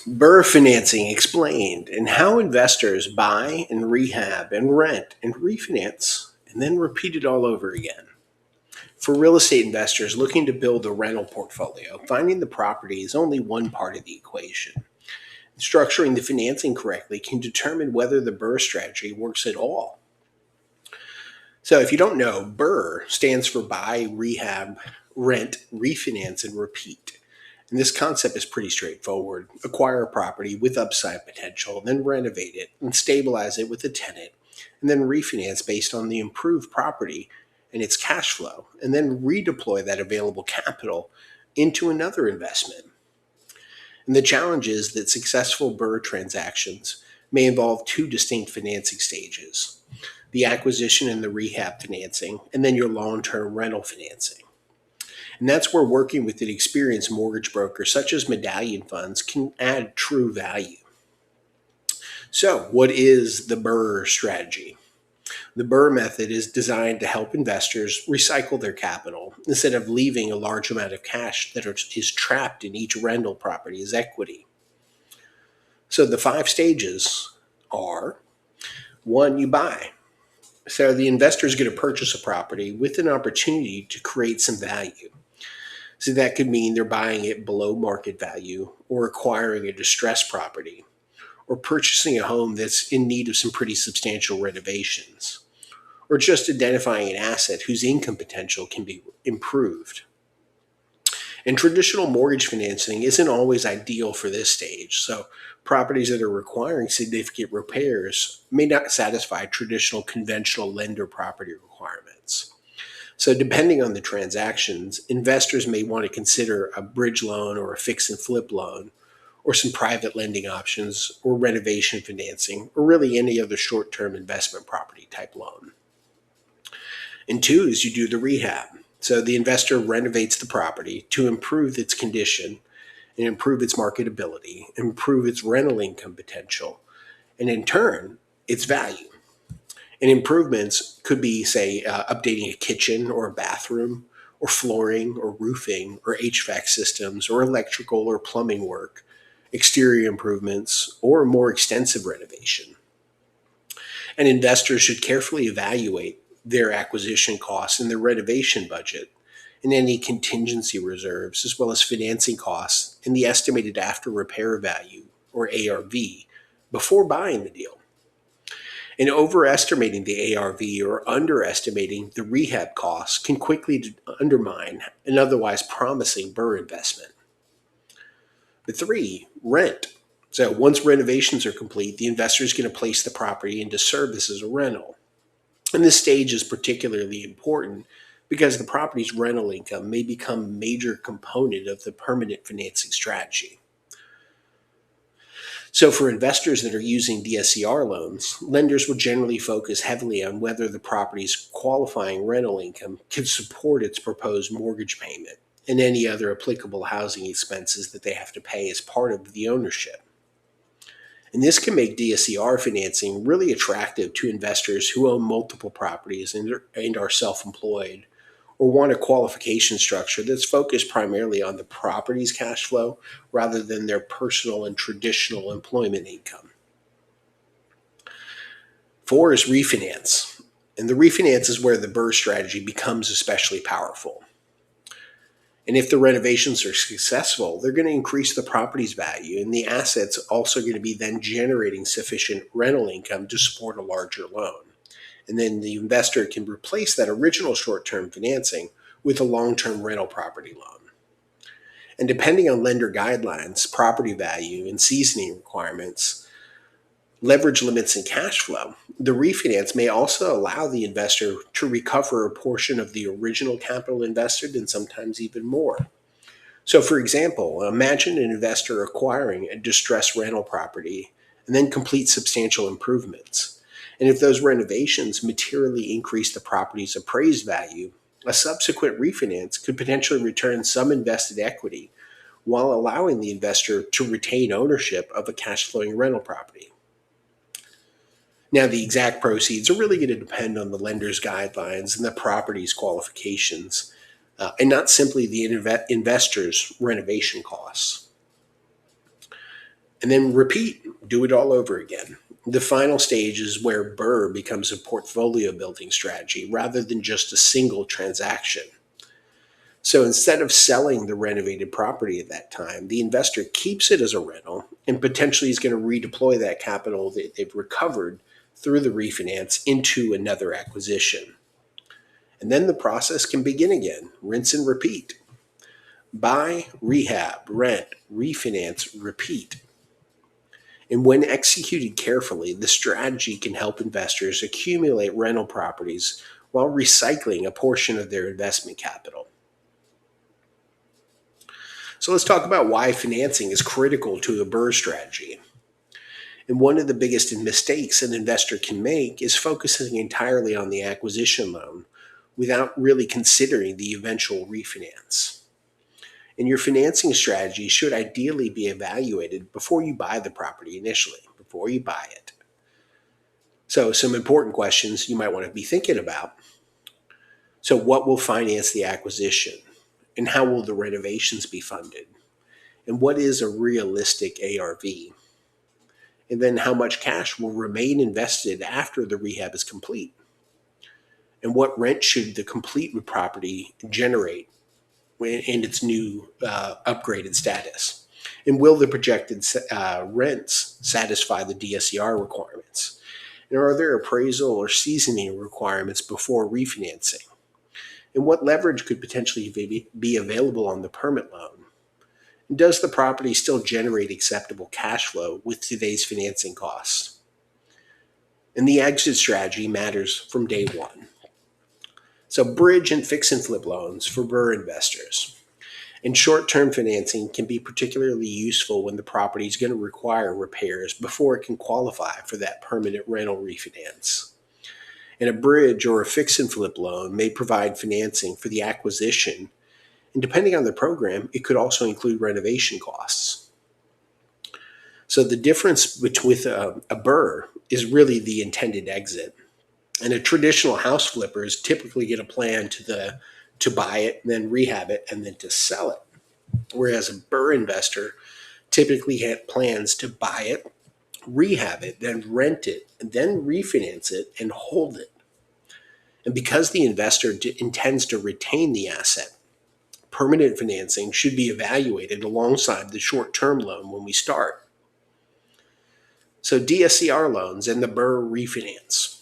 BRRRR financing explained, and how investors buy and rehab and rent and refinance and then repeat it all over again. For real estate investors looking to build a rental portfolio, finding the property is only one part of the equation. Structuring the financing correctly can determine whether the BRRRR strategy works at all. So if you don't know, BRRRR stands for buy, rehab, rent, refinance, and repeat. And this concept is pretty straightforward. Acquire a property with upside potential, then renovate it and stabilize it with a tenant, and then refinance based on the improved property and its cash flow, and then redeploy that available capital into another investment. And the challenge is that successful BRRRR transactions may involve two distinct financing stages: the acquisition and the rehab financing, and then your long-term rental financing. And that's where working with an experienced mortgage broker such as Medallion Funds can add true value. So, what is the BRRRR strategy? The BRRRR method is designed to help investors recycle their capital instead of leaving a large amount of cash that is trapped in each rental property as equity. So, the 5 stages are: 1, you buy. So, the investor is going to purchase a property with an opportunity to create some value. So that could mean they're buying it below market value, or acquiring a distressed property, or purchasing a home that's in need of some pretty substantial renovations, or just identifying an asset whose income potential can be improved. And traditional mortgage financing isn't always ideal for this stage, so properties that are requiring significant repairs may not satisfy traditional conventional lender property requirements. So depending on the transactions, investors may want to consider a bridge loan or a fix and flip loan, or some private lending options, or renovation financing, or really any other short-term investment property type loan. And 2 is you do the rehab. So the investor renovates the property to improve its condition and improve its marketability, improve its rental income potential, and in turn, its value. And improvements could be, say, updating a kitchen or a bathroom, or flooring or roofing or HVAC systems or electrical or plumbing work, exterior improvements, or a more extensive renovation. And investors should carefully evaluate their acquisition costs and their renovation budget, and any contingency reserves, as well as financing costs and the estimated after repair value, or ARV, before buying the deal. And overestimating the ARV or underestimating the rehab costs can quickly undermine an otherwise promising BRRRR investment. But 3, rent. So once renovations are complete, the investor is going to place the property into service as a rental. And this stage is particularly important because the property's rental income may become a major component of the permanent financing strategy. So for investors that are using DSCR loans, lenders will generally focus heavily on whether the property's qualifying rental income can support its proposed mortgage payment and any other applicable housing expenses that they have to pay as part of the ownership. And this can make DSCR financing really attractive to investors who own multiple properties and are self-employed, or want a qualification structure that's focused primarily on the property's cash flow rather than their personal and traditional employment income. 4 is refinance. And the refinance is where the BRRRR strategy becomes especially powerful. And if the renovations are successful, they're going to increase the property's value, and the asset's also going to be then generating sufficient rental income to support a larger loan. And then the investor can replace that original short-term financing with a long-term rental property loan. And depending on lender guidelines, property value, and seasoning requirements, leverage limits, and cash flow, the refinance may also allow the investor to recover a portion of the original capital invested, and sometimes even more. So for example, imagine an investor acquiring a distressed rental property and then complete substantial improvements. And if those renovations materially increase the property's appraised value, a subsequent refinance could potentially return some invested equity while allowing the investor to retain ownership of a cash-flowing rental property. Now, the exact proceeds are really going to depend on the lender's guidelines and the property's qualifications, and not simply the investor's renovation costs. and then repeat, do it all over again. The final stage is where BRRRR becomes a portfolio building strategy rather than just a single transaction. So instead of selling the renovated property at that time, the investor keeps it as a rental and potentially is going to redeploy that capital that they've recovered through the refinance into another acquisition. And then the process can begin again, rinse and repeat. Buy, rehab, rent, refinance, repeat. And when executed carefully, the strategy can help investors accumulate rental properties while recycling a portion of their investment capital. So let's talk about why financing is critical to a BRRRR strategy. And one of the biggest mistakes an investor can make is focusing entirely on the acquisition loan without really considering the eventual refinance. And your financing strategy should ideally be evaluated before you buy the property initially, before you buy it. So some important questions you might want to be thinking about. So what will finance the acquisition? And how will the renovations be funded? And what is a realistic ARV? And then how much cash will remain invested after the rehab is complete? And what rent should the complete property generate in its new upgraded status? And will the projected rents satisfy the DSCR requirements? And are there appraisal or seasoning requirements before refinancing? And what leverage could potentially be available on the permit loan? And does the property still generate acceptable cash flow with today's financing costs? And the exit strategy matters from day one. So bridge and fix and flip loans for BRRRR investors. And short-term financing can be particularly useful when the property is going to require repairs before it can qualify for that permanent rental refinance. And a bridge or a fix and flip loan may provide financing for the acquisition, and depending on the program, it could also include renovation costs. So the difference with a BRRRR is really the intended exit. And a traditional house flipper is typically get a plan to buy it, then rehab it, and then to sell it. Whereas a BRRRR investor typically had plans to buy it, rehab it, then rent it, and then refinance it and hold it. And because the investor intends to retain the asset, permanent financing should be evaluated alongside the short-term loan when we start. So DSCR loans and the BRRRR refinance.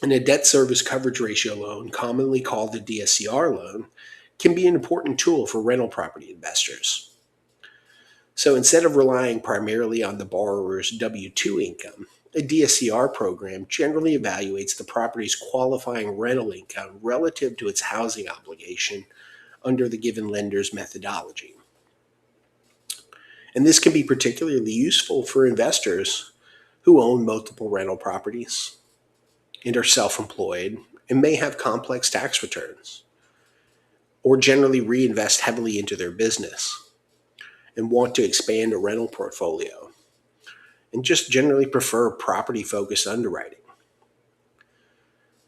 And a debt service coverage ratio loan, commonly called a DSCR loan, can be an important tool for rental property investors. So instead of relying primarily on the borrower's W-2 income, a DSCR program generally evaluates the property's qualifying rental income relative to its housing obligation under the given lender's methodology. And this can be particularly useful for investors who own multiple rental properties and are self-employed and may have complex tax returns, or generally reinvest heavily into their business and want to expand a rental portfolio, and just generally prefer property-focused underwriting.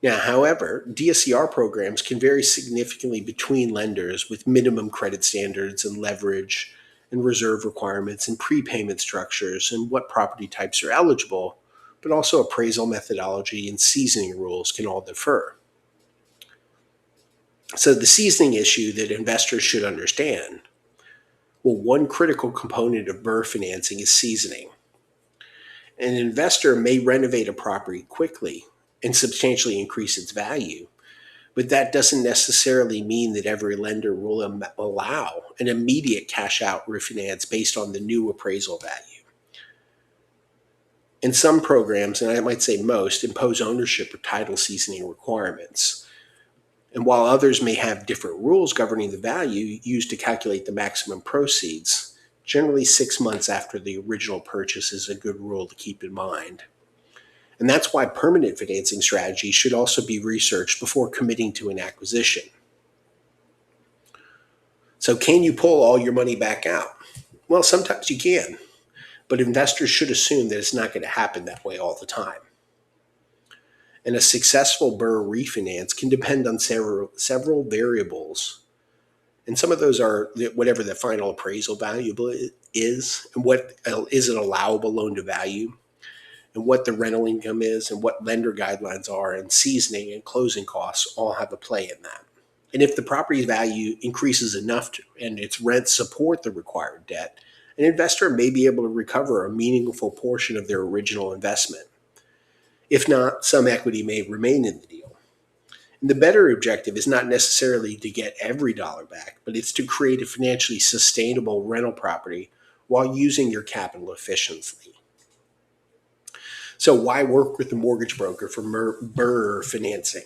Now, however, DSCR programs can vary significantly between lenders with minimum credit standards and leverage and reserve requirements and prepayment structures and what property types are eligible, but also appraisal methodology and seasoning rules can all differ. So the seasoning issue that investors should understand, well, one critical component of BRRRR financing is seasoning. An investor may renovate a property quickly and substantially increase its value, but that doesn't necessarily mean that every lender will allow an immediate cash out refinance based on the new appraisal value. And some programs, and I might say most, impose ownership or title seasoning requirements. And while others may have different rules governing the value used to calculate the maximum proceeds, generally 6 months after the original purchase is a good rule to keep in mind. And that's why permanent financing strategies should also be researched before committing to an acquisition. So can you pull all your money back out? Well, sometimes you can, but investors should assume that it's not going to happen that way all the time. And a successful BRRRR refinance can depend on several variables. And some of those are whatever the final appraisal value is, and what is an allowable loan to value, and what the rental income is, and what lender guidelines are, and seasoning and closing costs all have a play in that. And if the property value increases enough and its rents support the required debt, an investor may be able to recover a meaningful portion of their original investment. If not, some equity may remain in the deal. And the better objective is not necessarily to get every dollar back, but it's to create a financially sustainable rental property while using your capital efficiently. So why work with the mortgage broker for BRRRR financing?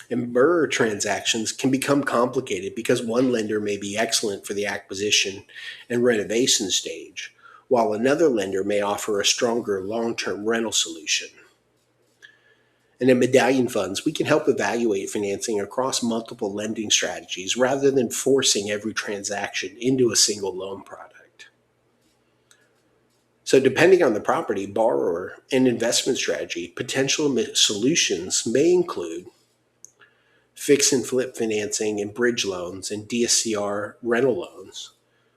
And BRRRR transactions can become complicated because one lender may be excellent for the acquisition and renovation stage, while another lender may offer a stronger long-term rental solution. And in Medallion Funds, we can help evaluate financing across multiple lending strategies rather than forcing every transaction into a single loan product. So depending on the property, borrower, and investment strategy, potential solutions may include fix and flip financing and bridge loans and DSCR rental loans,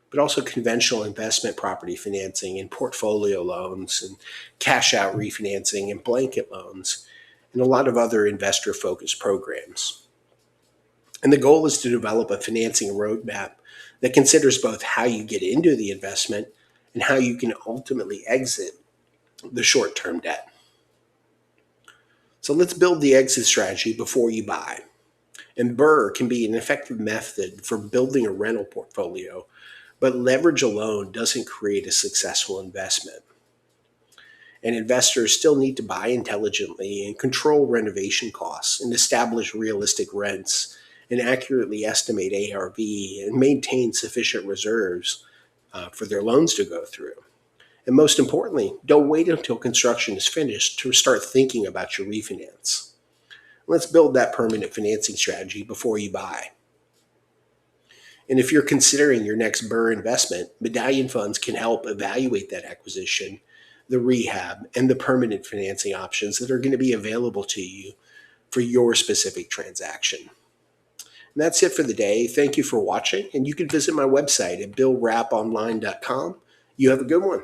but also conventional investment property financing and portfolio loans and cash out refinancing and blanket loans, and a lot of other investor focused programs. And the goal is to develop a financing roadmap that considers both how you get into the investment and how you can ultimately exit the short term debt. So let's build the exit strategy before you buy. And BRRRR can be an effective method for building a rental portfolio, but leverage alone doesn't create a successful investment. And investors still need to buy intelligently and control renovation costs and establish realistic rents and accurately estimate ARV and maintain sufficient reserves for their loans to go through. And most importantly, don't wait until construction is finished to start thinking about your refinance. Let's build that permanent financing strategy before you buy. And if you're considering your next BRRRR investment, Medallion Funds can help evaluate that acquisition, the rehab, and the permanent financing options that are going to be available to you for your specific transaction. And that's it for the day. Thank you for watching, and you can visit my website at billrapponline.com. You have a good one.